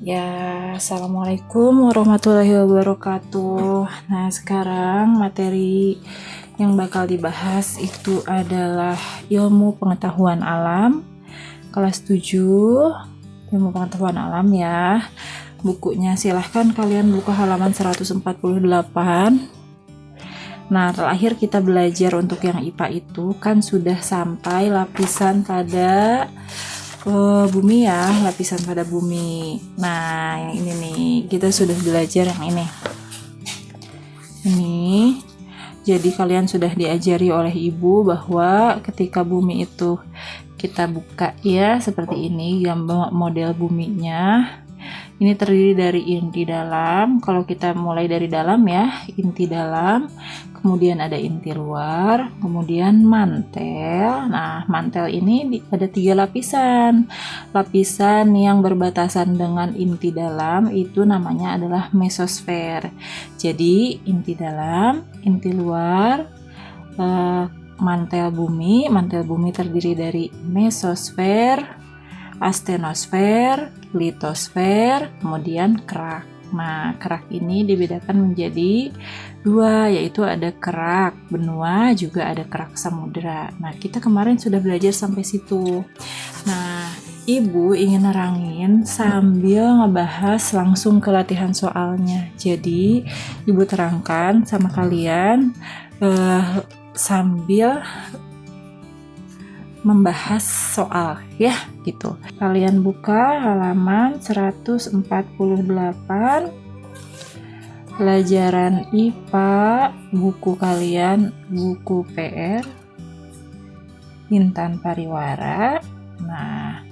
Ya, assalamualaikum warahmatullahi wabarakatuh. Nah, sekarang materi yang bakal dibahas itu adalah ilmu pengetahuan alam, kelas 7, ilmu pengetahuan alam ya. Bukunya silahkan kalian buka halaman 148. Nah, terakhir kita belajar untuk yang IPA itu kan sudah sampai lapisan pada bumi ya, lapisan pada bumi. Nah, yang ini nih, kita sudah belajar yang ini. Jadi kalian sudah diajari oleh ibu bahwa ketika bumi itu kita buka ya, seperti ini gambar model buminya. Ini terdiri dari inti dalam. Kalau kita mulai dari dalam ya, inti dalam, kemudian ada inti luar, kemudian mantel. Nah, mantel ini ada 3 lapisan. Lapisan yang berbatasan dengan inti dalam itu namanya adalah mesosfer. Jadi, inti dalam, inti luar, mantel bumi. Mantel bumi terdiri dari mesosfer, astenosfer, litosfer, kemudian kerak. Nah, kerak ini dibedakan menjadi 2, yaitu ada kerak benua, juga ada kerak samudera. Nah, kita kemarin sudah belajar sampai situ. Nah, ibu ingin nerangin sambil ngebahas langsung ke latihan soalnya. Jadi, ibu terangkan sama kalian sambil membahas soal ya gitu. Kalian buka halaman 148 pelajaran IPA, buku kalian, buku PR Intan Pariwara. Nah,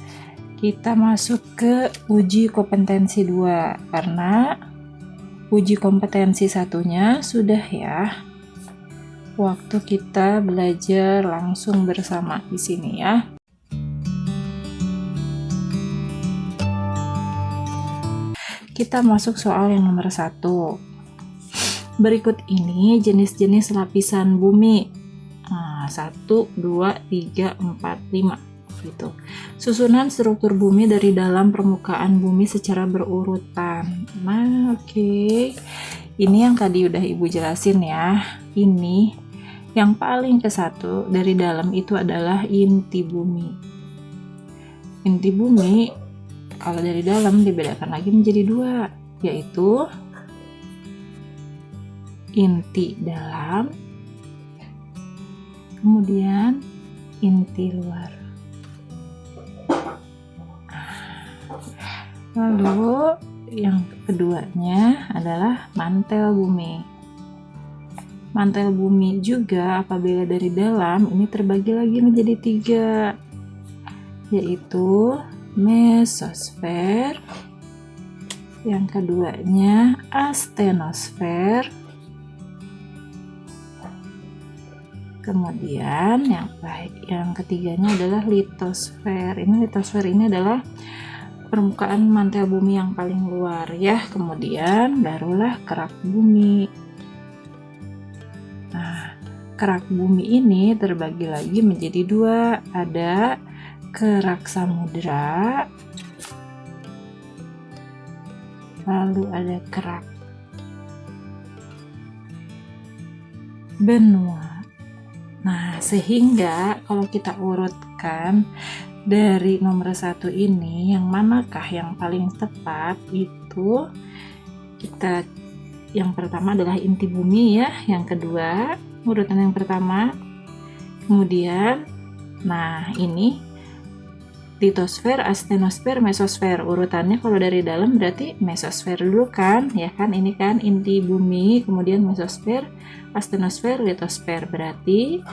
kita masuk ke uji kompetensi 2 karena uji kompetensi 1-nya sudah ya. Waktu kita belajar langsung bersama di sini ya. Kita masuk soal yang nomor 1. Berikut ini jenis-jenis lapisan bumi. Nah, 1, 2, 3, 4, 5 gitu. Susunan struktur bumi dari dalam permukaan bumi secara berurutan. Nah, oke. Ini yang tadi udah ibu jelasin ya. Ini yang paling ke 1 dari dalam itu adalah inti bumi. Inti bumi kalau dari dalam dibedakan lagi menjadi 2, yaitu inti dalam, kemudian inti luar. Lalu yang keduanya adalah mantel bumi. Mantel bumi juga apabila dari dalam ini terbagi lagi menjadi 3, yaitu mesosfer, yang keduanya astenosfer, kemudian yang ketiganya adalah litosfer. Litosfer ini adalah permukaan mantel bumi yang paling luar ya. Kemudian barulah kerak bumi. Kerak bumi ini terbagi lagi menjadi 2, ada kerak samudera, lalu ada kerak benua. Nah, sehingga kalau kita urutkan dari nomor 1 ini, yang manakah yang paling tepat itu kita yang pertama adalah inti bumi ya, yang kedua urutan yang pertama, kemudian nah ini litosfer, astenosfer, mesosfer. Urutannya kalau dari dalam berarti mesosfer dulu kan ya kan, ini kan inti bumi, kemudian mesosfer, astenosfer, litosfer. Berarti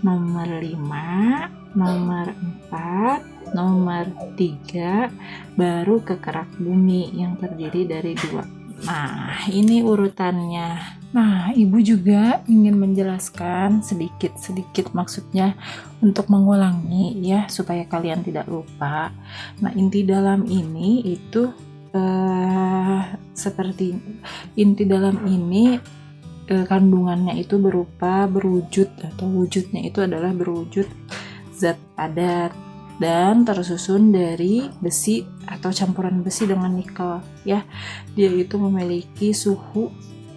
nomor 5, nomor 4, nomor 3 baru ke kerak bumi yang terdiri dari 2. Nah, ini urutannya. Nah, ibu juga ingin menjelaskan sedikit maksudnya untuk mengulangi ya, supaya kalian tidak lupa. Nah, inti dalam ini itu seperti inti dalam ini kandungannya itu berupa berwujud atau wujudnya itu adalah berwujud zat padat. dan tersusun dari besi atau campuran besi dengan nikel ya. Dia itu memiliki suhu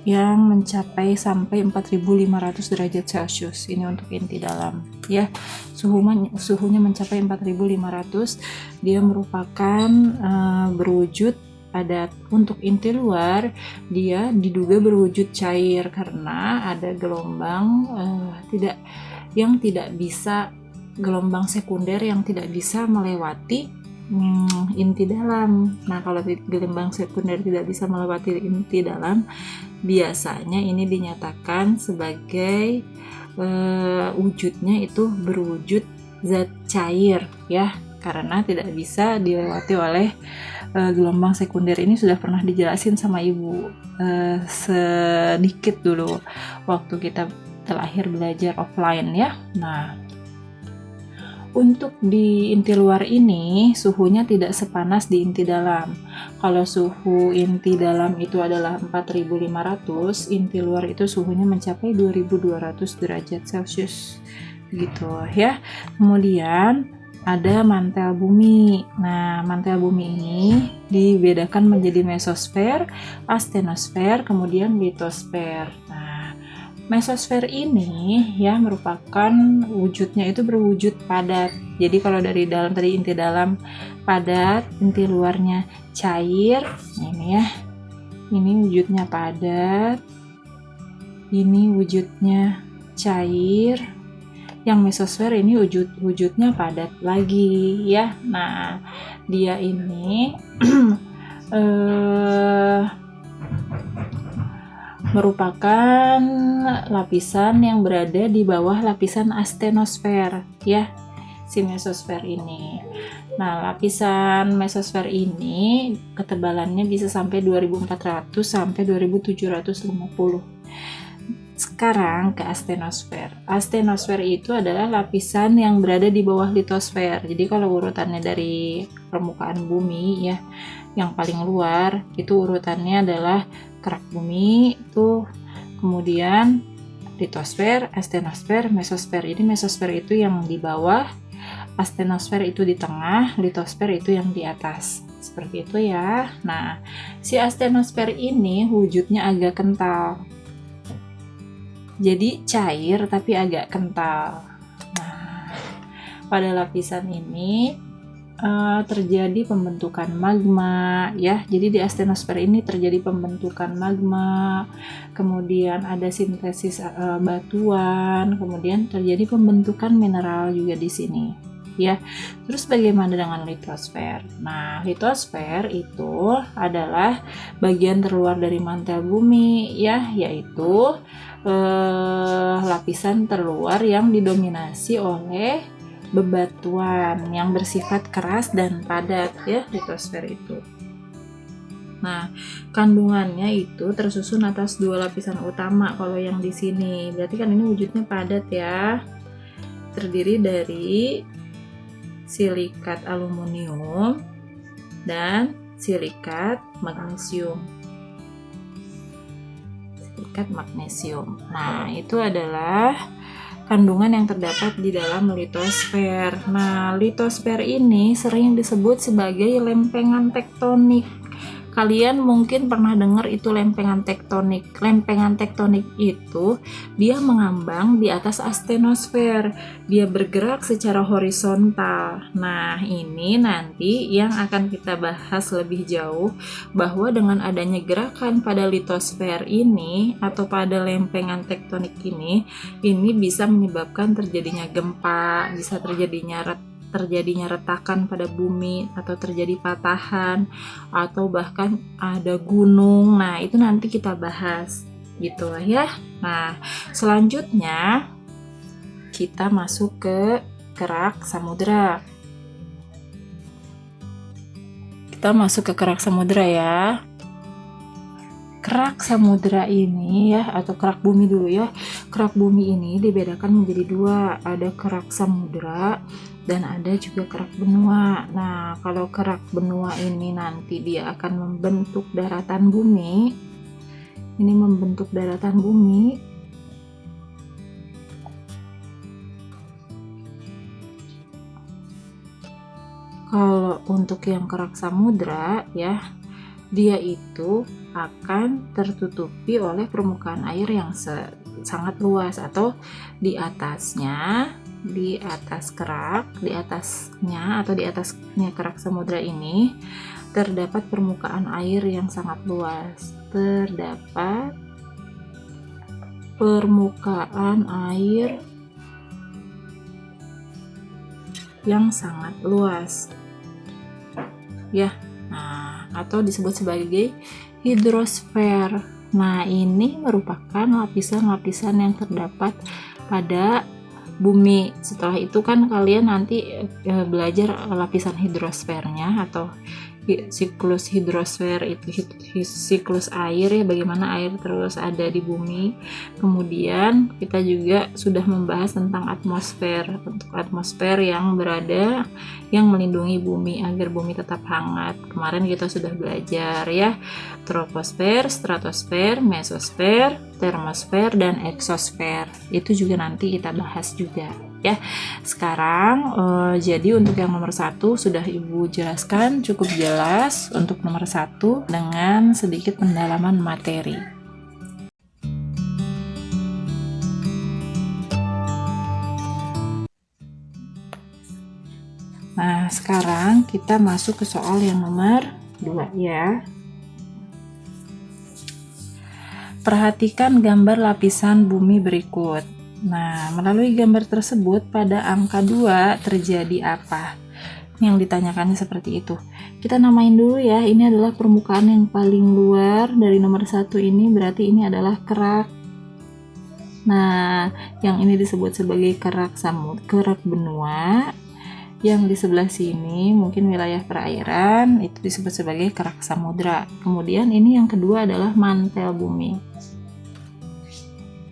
yang mencapai sampai 4500 derajat Celcius. Ini untuk inti dalam ya. Suhunya mencapai 4500. Dia merupakan berwujud padat. Untuk inti luar dia diduga berwujud cair karena ada gelombang gelombang sekunder yang tidak bisa melewati inti dalam. Nah, kalau gelombang sekunder tidak bisa melewati inti dalam, biasanya ini dinyatakan sebagai wujudnya itu berwujud zat cair ya, karena tidak bisa dilewati oleh gelombang sekunder. Ini sudah pernah dijelasin sama ibu sedikit dulu waktu kita terakhir belajar offline ya. Nah, untuk di inti luar ini suhunya tidak sepanas di inti dalam. Kalau suhu inti dalam itu adalah 4500, inti luar itu suhunya mencapai 2200 derajat Celcius gitu ya. Kemudian ada mantel bumi. Nah, mantel bumi ini dibedakan menjadi mesosfer, astenosfer, kemudian litosfer. Nah, mesosfer ini ya merupakan wujudnya itu berwujud padat. Jadi kalau dari dalam tadi inti dalam padat, inti luarnya cair. Ini ya. Ini wujudnya padat. Ini wujudnya cair. Yang mesosfer ini wujudnya padat lagi ya. Nah, dia ini merupakan lapisan yang berada di bawah lapisan astenosfer ya, si mesosfer ini. Nah, lapisan mesosfer ini ketebalannya bisa sampai 2400 sampai 2750. Sekarang ke astenosfer. Astenosfer itu adalah lapisan yang berada di bawah litosfer. Jadi kalau urutannya dari permukaan bumi ya, yang paling luar itu urutannya adalah kerak bumi itu, kemudian litosfer, astenosfer, mesosfer. Jadi mesosfer itu yang di bawah, astenosfer itu di tengah, litosfer itu yang di atas. Seperti itu ya. Nah, si astenosfer ini wujudnya agak kental. Jadi cair tapi agak kental. Nah, pada lapisan ini terjadi pembentukan magma ya. Jadi di astenosfer ini terjadi pembentukan magma, kemudian ada sintesis batuan, kemudian terjadi pembentukan mineral juga di sini ya. Terus bagaimana dengan litosfer? Nah, litosfer itu adalah bagian terluar dari mantel bumi ya, yaitu lapisan terluar yang didominasi oleh bebatuan yang bersifat keras dan padat ya, litosfer itu. Nah, kandungannya itu tersusun atas dua lapisan utama. Kalau yang di sini berarti kan ini wujudnya padat ya, terdiri dari silikat aluminium dan silikat magnesium. Nah, itu adalah kandungan yang terdapat di dalam litosfer. Nah, litosfer ini sering disebut sebagai lempengan tektonik. Kalian mungkin pernah dengar itu lempengan tektonik. Lempengan tektonik itu dia mengambang di atas astenosfer. Dia bergerak secara horizontal. Nah, ini nanti yang akan kita bahas lebih jauh, bahwa dengan adanya gerakan pada litosfer ini atau pada lempengan tektonik ini bisa menyebabkan terjadinya gempa, bisa terjadinya retakan pada bumi, atau terjadi patahan, atau bahkan ada gunung. Nah, itu nanti kita bahas gitu lah ya. Nah, selanjutnya kita masuk ke kerak samudera. Kita masuk ke kerak samudera ya. Kerak samudera ini ya, atau kerak bumi dulu ya. Kerak bumi ini dibedakan menjadi dua, ada kerak samudera dan ada juga kerak benua. Nah, kalau kerak benua ini nanti dia akan membentuk daratan bumi. Ini membentuk daratan bumi. Kalau untuk yang kerak samudra ya, dia itu akan tertutupi oleh permukaan air yang sangat luas, atau di atasnya, di atas kerak, di atasnya atau di atasnya kerak samudra ini terdapat permukaan air yang sangat luas. Terdapat permukaan air yang sangat luas ya. Nah, atau disebut sebagai hidrosfer. Nah, ini merupakan lapisan-lapisan yang terdapat pada bumi. Setelah itu kan kalian nanti belajar lapisan hidrosfernya atau siklus hidrosfer, itu siklus air ya, bagaimana air terus ada di bumi. Kemudian kita juga sudah membahas tentang atmosfer, untuk atmosfer yang melindungi bumi agar bumi tetap hangat. Kemarin kita sudah belajar ya, troposfer, stratosfer, mesosfer, termosfer, dan eksosfer. Itu juga nanti kita bahas juga ya. Sekarang jadi untuk yang nomor 1 sudah Ibu jelaskan cukup jelas untuk nomor 1 dengan sedikit pendalaman materi. Nah, sekarang kita masuk ke soal yang nomor 2 ya. Perhatikan gambar lapisan bumi berikut. Nah, melalui gambar tersebut pada angka 2 terjadi apa? Yang ditanyakannya seperti itu. Kita namain dulu ya, ini adalah permukaan yang paling luar dari nomor 1 ini, berarti ini adalah kerak. Nah, yang ini disebut sebagai kerak benua. Yang di sebelah sini mungkin wilayah perairan, itu disebut sebagai kerak samudra. Kemudian ini yang kedua adalah mantel bumi.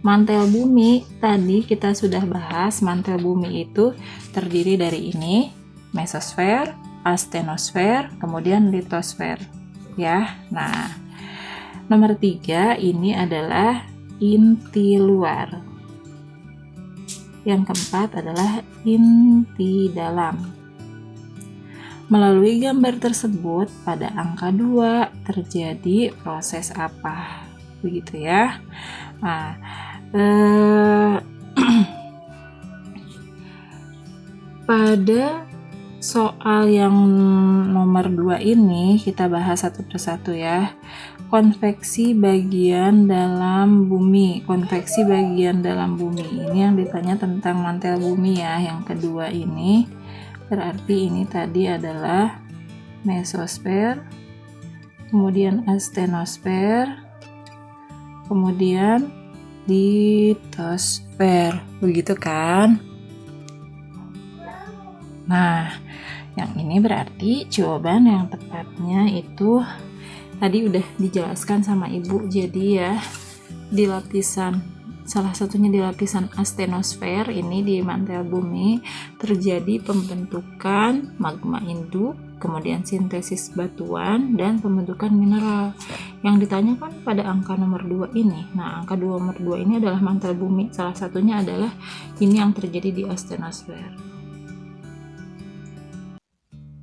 Mantel bumi tadi kita sudah bahas, mantel bumi itu terdiri dari ini, mesosfer, astenosfer, kemudian litosfer ya. Nah, nomor 3 ini adalah inti luar. Yang keempat adalah inti dalam. Melalui gambar tersebut pada angka 2 terjadi proses apa? Begitu ya. Nah, pada soal yang nomor 2 ini kita bahas satu persatu ya. Konveksi bagian dalam bumi. Konveksi bagian dalam bumi ini yang ditanya tentang mantel bumi ya. Yang kedua ini berarti ini tadi adalah mesosfer, kemudian astenosfer, kemudian litosfer, begitu kan? Nah, yang ini berarti jawaban yang tepatnya itu tadi udah dijelaskan sama Ibu. Jadi ya, di lapisan, salah satunya di lapisan astenosfer ini di mantel bumi terjadi pembentukan magma induk, kemudian sintesis batuan, dan pembentukan mineral. Yang ditanyakan pada angka nomor 2 ini. Nah, angka nomor 2 ini adalah mantel bumi. Salah satunya adalah ini yang terjadi di astenosfer.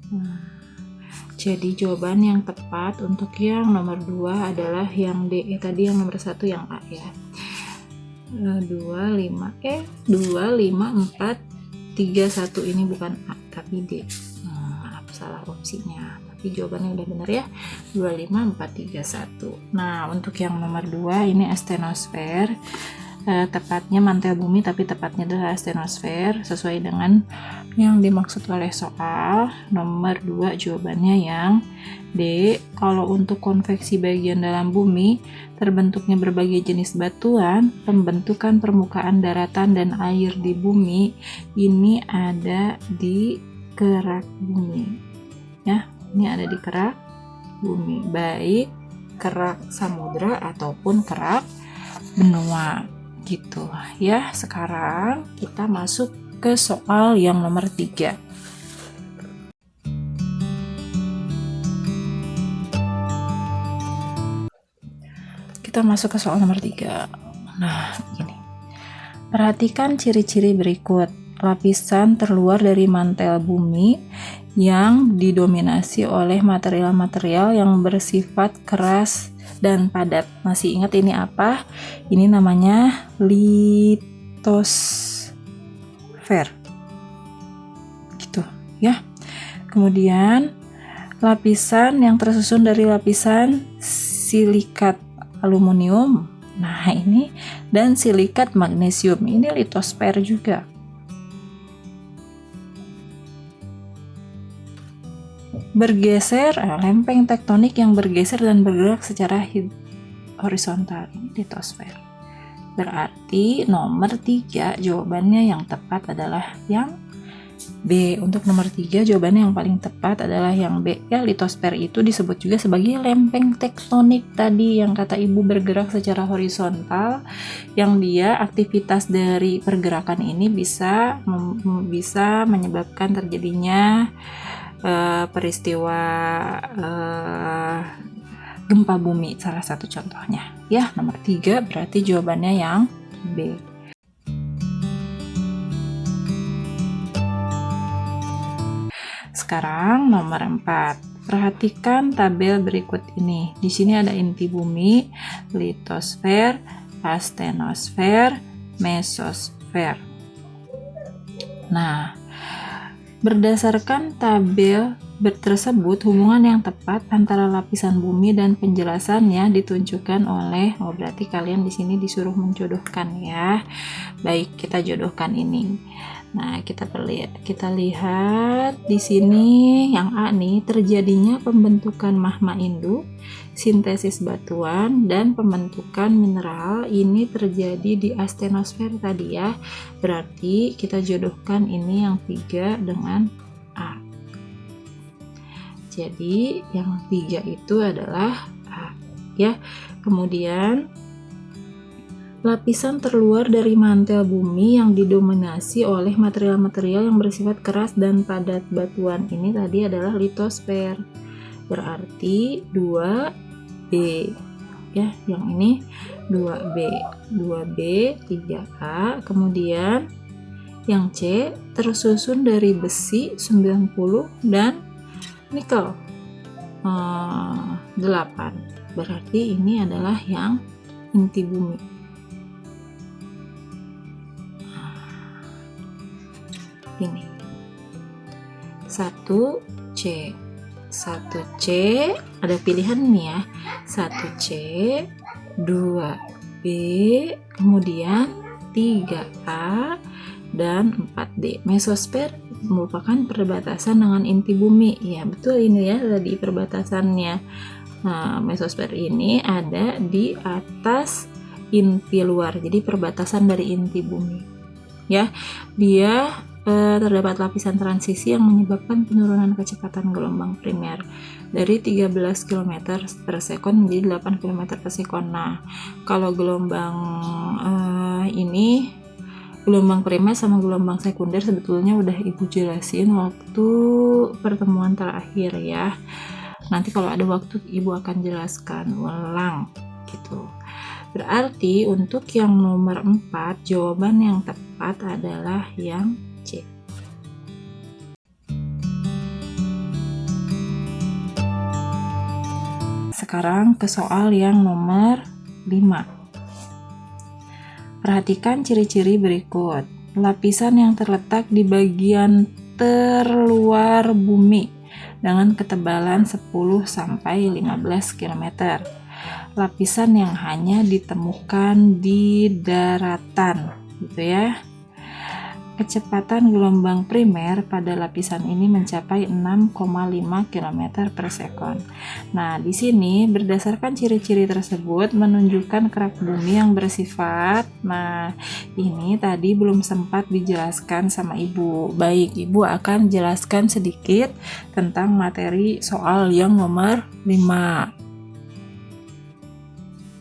Nah, jadi jawaban yang tepat untuk yang nomor 2 adalah yang D. Tadi yang nomor 1 yang A ya. 2, 5, 4, 3, 1 ini bukan A tapi D. Maaf, salah opsinya. Tapi jawabannya udah benar ya. 2, 5, 4, 3, 1. Nah, untuk yang nomor 2 ini astenosfer. Tepatnya mantel bumi tapi tepatnya adalah astenosfer sesuai dengan yang dimaksud oleh soal. Nomor 2 jawabannya yang D. Kalau untuk konveksi bagian dalam bumi, terbentuknya berbagai jenis batuan, pembentukan permukaan daratan dan air di bumi ini ada di kerak bumi ya. Ini ada di kerak bumi, baik kerak samudra ataupun kerak benua gitu ya. Sekarang kita masuk ke soal yang nomor 3. Kita masuk ke soal nomor 3. Nah, begini. Perhatikan ciri-ciri berikut. Lapisan terluar dari mantel bumi yang didominasi oleh material-material yang bersifat keras dan padat. Masih ingat ini apa? Ini namanya litosfer. Gitu ya. Kemudian lapisan yang tersusun dari lapisan silikat aluminium. Nah, ini dan silikat magnesium. Ini litosfer juga. Bergeser, lempeng tektonik yang bergeser dan bergerak secara horizontal. Ini litosfer. Berarti nomor 3 jawabannya yang tepat adalah yang B. Untuk nomor 3 jawabannya yang paling tepat adalah yang B. Ya, litosfer itu disebut juga sebagai lempeng tektonik tadi yang kata Ibu bergerak secara horizontal, yang dia aktivitas dari pergerakan ini bisa menyebabkan terjadinya peristiwa gempa bumi, salah satu contohnya. Ya, nomor 3 berarti jawabannya yang B. Sekarang nomor 4. Perhatikan tabel berikut ini. Di sini ada inti bumi, litosfer, astenosfer, mesosfer. Nah, berdasarkan tabel tersebut, hubungan yang tepat antara lapisan bumi dan penjelasannya ditunjukkan oleh, berarti kalian di sini disuruh menjodohkan ya. Baik, kita jodohkan ini. Nah, kita lihat di sini yang A nih, terjadinya pembentukan magma induk, sintesis batuan, dan pembentukan mineral. Ini terjadi di astenosfer tadi ya. Berarti kita jodohkan ini yang 3 dengan A. Jadi yang 3 itu adalah A ya. Kemudian lapisan terluar dari mantel bumi yang didominasi oleh material-material yang bersifat keras dan padat batuan ini tadi adalah litosfer. Berarti 2B ya, yang ini 2B, 3A. Kemudian yang C tersusun dari besi 90 dan nikel 8. Berarti ini adalah yang inti bumi. Ini 1C ada pilihan nih ya, 1C, 2B, kemudian 3A dan 4D. Mesosfer merupakan perbatasan dengan inti bumi. Ya, betul ini ya tadi perbatasannya. Nah, mesosfer ini ada di atas inti luar. Jadi perbatasan dari inti bumi. Ya, dia terdapat lapisan transisi yang menyebabkan penurunan kecepatan gelombang primer dari 13 km per sekon menjadi 8 km per sekon. Nah, kalau gelombang gelombang primer sama gelombang sekunder sebetulnya udah Ibu jelasin waktu pertemuan terakhir ya. Nanti kalau ada waktu Ibu akan jelaskan ulang gitu. Berarti untuk yang nomor 4 jawaban yang tepat adalah yang C. Sekarang ke soal yang nomor 5. Perhatikan ciri-ciri berikut. Lapisan yang terletak di bagian terluar bumi dengan ketebalan 10-15 km. Lapisan yang hanya ditemukan di daratan, gitu ya. Kecepatan gelombang primer pada lapisan ini mencapai 6,5 km per sekon. Nah, di sini berdasarkan ciri-ciri tersebut menunjukkan kerak bumi yang bersifat. Nah, ini tadi belum sempat dijelaskan sama Ibu. Baik, Ibu akan jelaskan sedikit tentang materi soal yang nomor 5.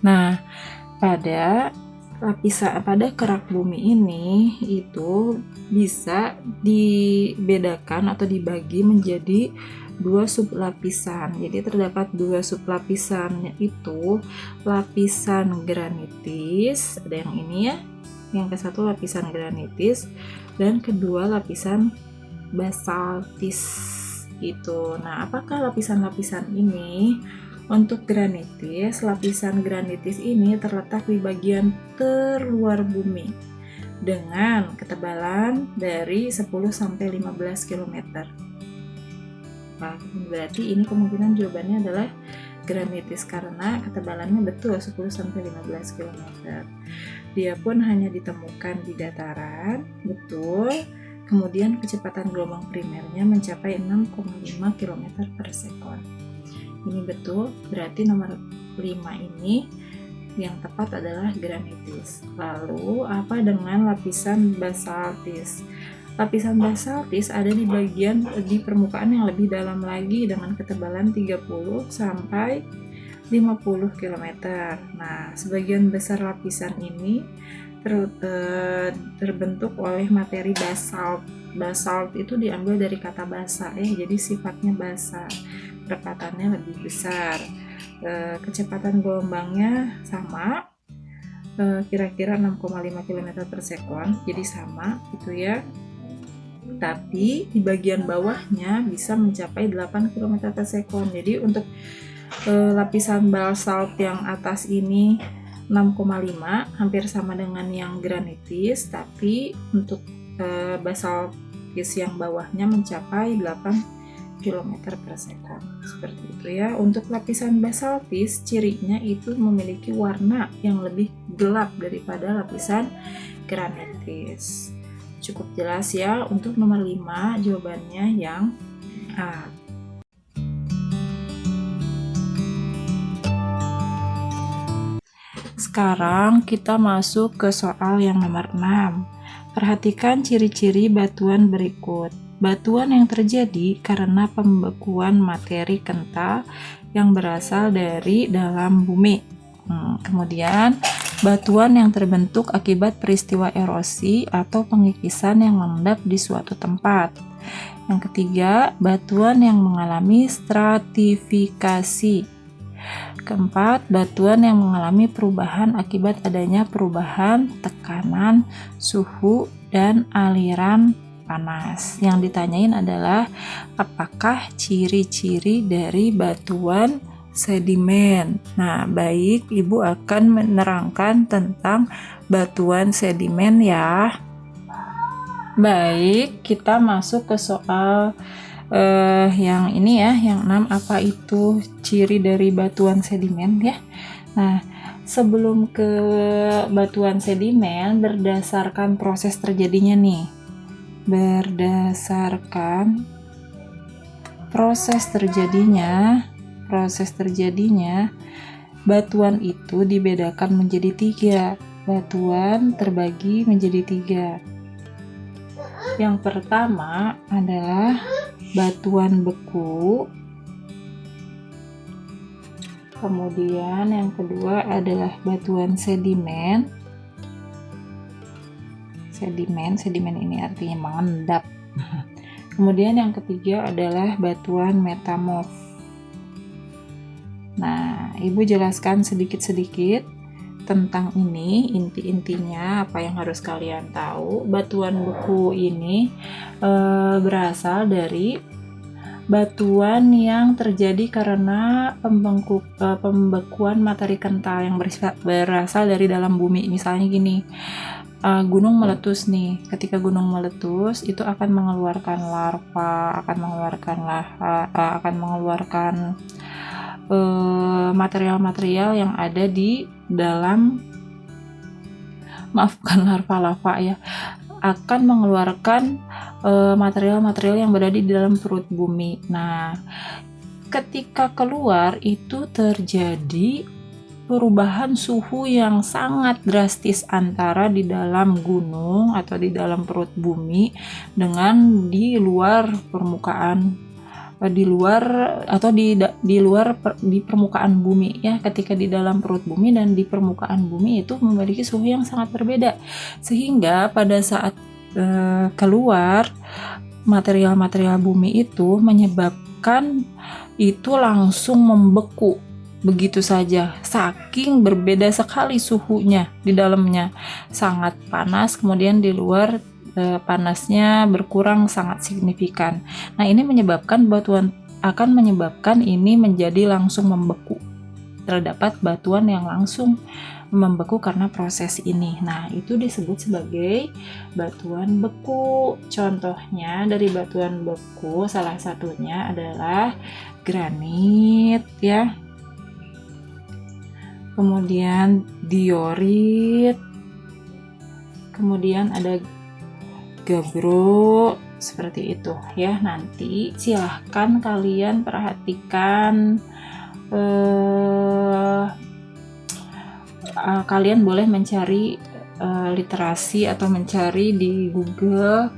Nah, pada kerak bumi ini itu bisa dibedakan atau dibagi menjadi 2 sublapisan. Jadi terdapat 2 sublapisan, yaitu lapisan granitis, ada yang ini ya, yang ke satu lapisan granitis dan kedua lapisan basaltis gitu. Nah, apakah lapisan-lapisan ini? Untuk granitis, lapisan granitis ini terletak di bagian terluar bumi dengan ketebalan dari 10-15 km. Nah, berarti ini kemungkinan jawabannya adalah granitis karena ketebalannya betul 10-15 km. Dia pun hanya ditemukan di dataran, betul. Kemudian kecepatan gelombang primernya mencapai 6,5 km per sekon. Ini betul, berarti nomor 5 ini yang tepat adalah granitis. Lalu apa dengan lapisan basaltis? Lapisan basaltis ada di bagian di permukaan yang lebih dalam lagi dengan ketebalan 30 sampai 50 km. Nah, sebagian besar lapisan ini terbentuk oleh materi basalt. Basalt itu diambil dari kata basa ya, jadi sifatnya basa. Kerepatannya lebih besar, kecepatan gelombangnya sama, kira-kira 6,5 km per sekon, jadi sama gitu ya. Tapi di bagian bawahnya bisa mencapai 8 km per sekon. Jadi untuk lapisan basalt yang atas ini 6,5, hampir sama dengan yang granitis, tapi untuk basaltis yang bawahnya mencapai 8 km per sekon, seperti itu ya. Untuk lapisan basaltis, cirinya itu memiliki warna yang lebih gelap daripada lapisan granitis. Cukup jelas ya. Untuk nomor 5 jawabannya yang A. Sekarang kita masuk ke soal yang nomor 6. Perhatikan ciri-ciri batuan berikut. Batuan yang terjadi karena pembekuan materi kental yang berasal dari dalam bumi. Kemudian, batuan yang terbentuk akibat peristiwa erosi atau pengikisan yang mengendap di suatu tempat. Yang ketiga, batuan yang mengalami stratifikasi. Keempat, batuan yang mengalami perubahan akibat adanya perubahan tekanan, suhu, dan aliran panas. Yang ditanyain adalah apakah ciri-ciri dari batuan sedimen. Nah, baik, Ibu akan menerangkan tentang batuan sedimen ya. Baik, kita masuk ke soal yang ini ya, yang 6, apa itu ciri dari batuan sedimen ya. Nah, sebelum ke batuan sedimen, berdasarkan proses terjadinya nih, berdasarkan proses terjadinya batuan itu dibedakan menjadi 3. Batuan terbagi menjadi 3. Yang pertama adalah batuan beku, kemudian yang kedua adalah batuan sedimen. Sedimen ini artinya mengendap. Kemudian yang ketiga adalah batuan metamorf. Nah, Ibu jelaskan sedikit-sedikit tentang ini, inti-intinya apa yang harus kalian tahu. Batuan beku ini berasal dari batuan yang terjadi karena pembekuan materi kental yang berasal dari dalam bumi. Misalnya gini, gunung meletus nih. Ketika gunung meletus itu akan mengeluarkan larva, akan mengeluarkan material-material yang ada di dalam, maafkan larva ya, akan mengeluarkan material-material yang berada di dalam perut bumi. Nah, ketika keluar itu terjadi perubahan suhu yang sangat drastis antara di dalam gunung atau di dalam perut bumi dengan di luar permukaan, di permukaan bumi ya. Ketika di dalam perut bumi dan di permukaan bumi itu memiliki suhu yang sangat berbeda, sehingga pada saat keluar material-material bumi itu menyebabkan itu langsung membeku begitu saja, saking berbeda sekali suhunya. Di dalamnya sangat panas, kemudian di luar panasnya berkurang sangat signifikan. Nah, ini akan menyebabkan ini menjadi langsung membeku. Terdapat batuan yang langsung membeku karena proses ini. Nah, itu disebut sebagai batuan beku. Contohnya dari batuan beku salah satunya adalah granit ya. Kemudian diorit. Kemudian ada gabbro seperti itu ya. Nanti silahkan kalian perhatikan, kalian boleh mencari literasi atau mencari di Google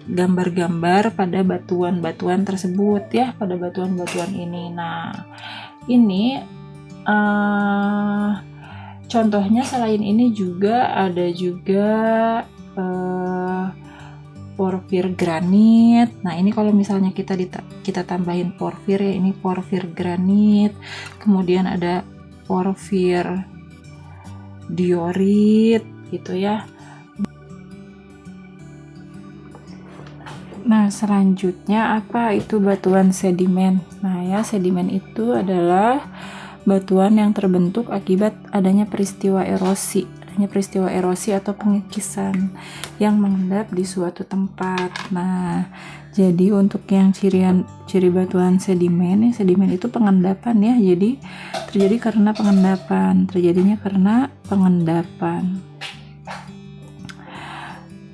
gambar-gambar pada batuan-batuan tersebut ya, pada batuan-batuan ini. Nah, ini contohnya selain ini juga ada juga porfir granit. Nah, ini kalau misalnya kita tambahin porfir ya, ini porfir granit. Kemudian ada porfir diorit gitu ya. Nah, selanjutnya apa itu batuan sedimen? Nah, ya, sedimen itu adalah batuan yang terbentuk akibat adanya peristiwa erosi atau pengikisan yang mengendap di suatu tempat. Nah, jadi untuk yang ciri batuan sedimen itu pengendapan ya. Jadi terjadinya karena pengendapan.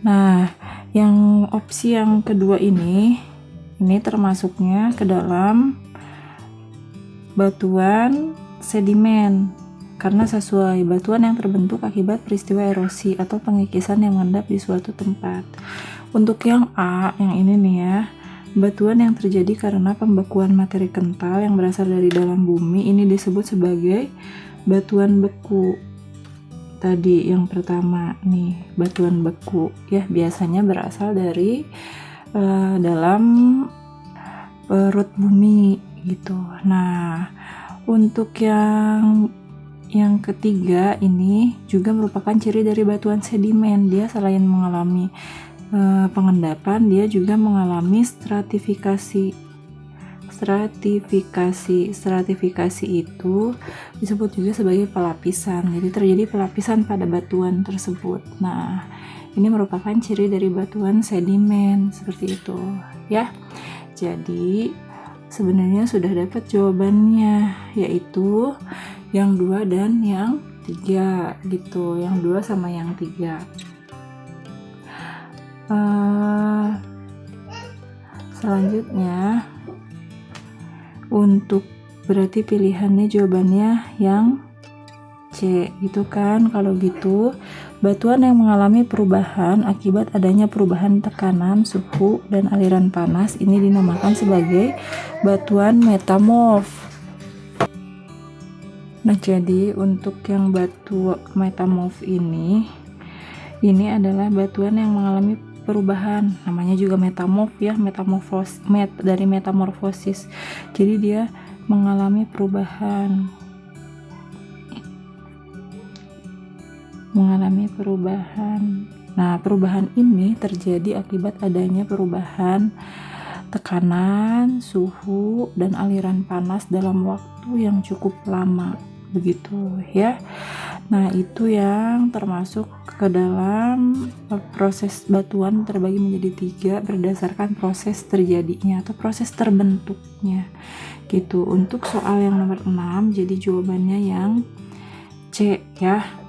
Nah, yang opsi yang kedua ini termasuknya ke dalam batuan sedimen karena sesuai batuan yang terbentuk akibat peristiwa erosi atau pengikisan yang mengendap di suatu tempat. Untuk yang A, yang ini nih ya, batuan yang terjadi karena pembekuan materi kental yang berasal dari dalam bumi, ini disebut sebagai batuan beku. Tadi yang pertama nih, batuan beku ya, biasanya berasal dari dalam perut bumi gitu. Nah, untuk yang ketiga ini juga merupakan ciri dari batuan sedimen. Dia selain mengalami pengendapan, dia juga mengalami stratifikasi. Stratifikasi itu disebut juga sebagai pelapisan. Jadi terjadi pelapisan pada batuan tersebut. Nah, ini merupakan ciri dari batuan sedimen seperti itu ya. Jadi sebenarnya sudah dapat jawabannya, yaitu yang 2 dan yang 3 gitu, yang 2 sama yang 3. Selanjutnya untuk berarti pilihannya jawabannya yang C gitu kan. Kalau gitu batuan yang mengalami perubahan akibat adanya perubahan tekanan, suhu, dan aliran panas ini dinamakan sebagai batuan metamorf. Nah, jadi untuk yang batu metamorf ini adalah batuan yang mengalami perubahan, namanya juga metamorf ya, dari metamorfosis. Jadi dia mengalami perubahan. Nah, perubahan ini terjadi akibat adanya perubahan tekanan, suhu, dan aliran panas dalam waktu yang cukup lama. Begitu ya. Nah, itu yang termasuk ke dalam proses batuan terbagi menjadi 3 berdasarkan proses terjadinya atau proses terbentuknya gitu. Untuk soal yang nomor 6 jadi jawabannya yang C ya.